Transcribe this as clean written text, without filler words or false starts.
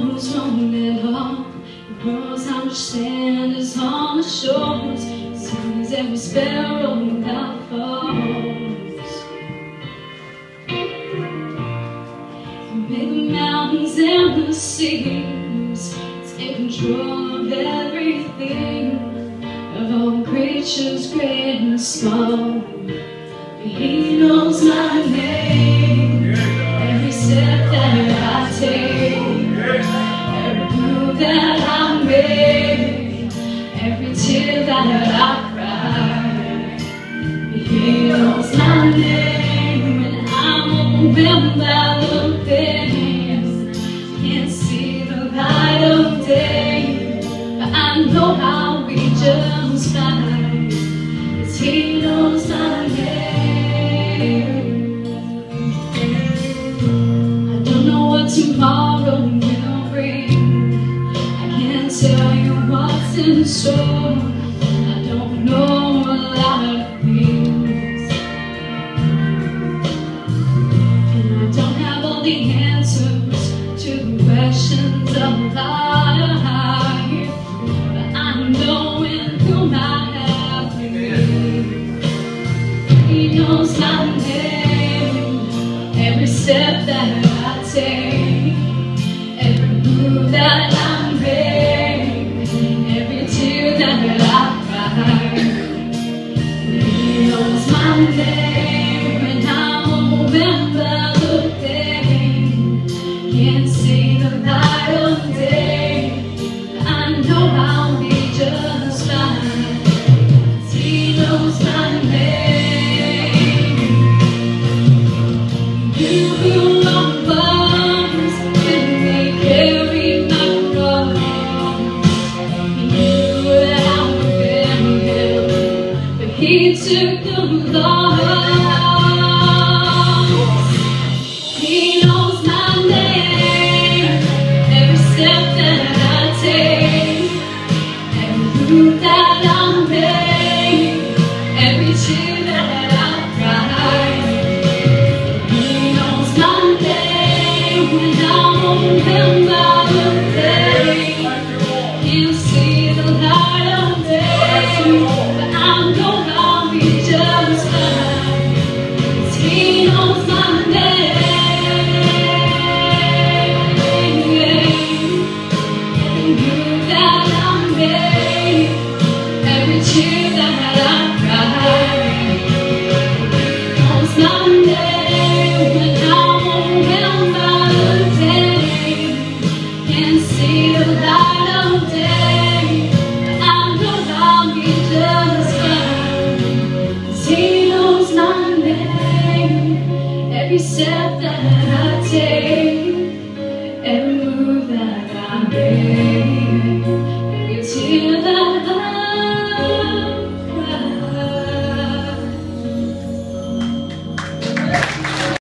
knows wrong at all. He knows how much sand is on the shores. He sees every sparrow that falls. He made the mountains and the seas. He's in control of everything, of all creatures great and small. He knows my name, every step that I take, every move that I make, every tear that I cry. He knows my name when I'm overwhelmed by the pain. Can't see the light of day, but I know I'll be just fine, 'cause He knows my name. Tomorrow will bring, I can't tell you what's in store. I don't know a lot of things, and I don't have all the answers to the questions of life, but I'm going through my everything. He knows my name, every step that I take, every move that I make, every tear that I cry. He knows my name when I'm overwhelmed by the pain. Can't see the light of day, but I know I'll be just fine, 'cause He knows my name. You belong. He took the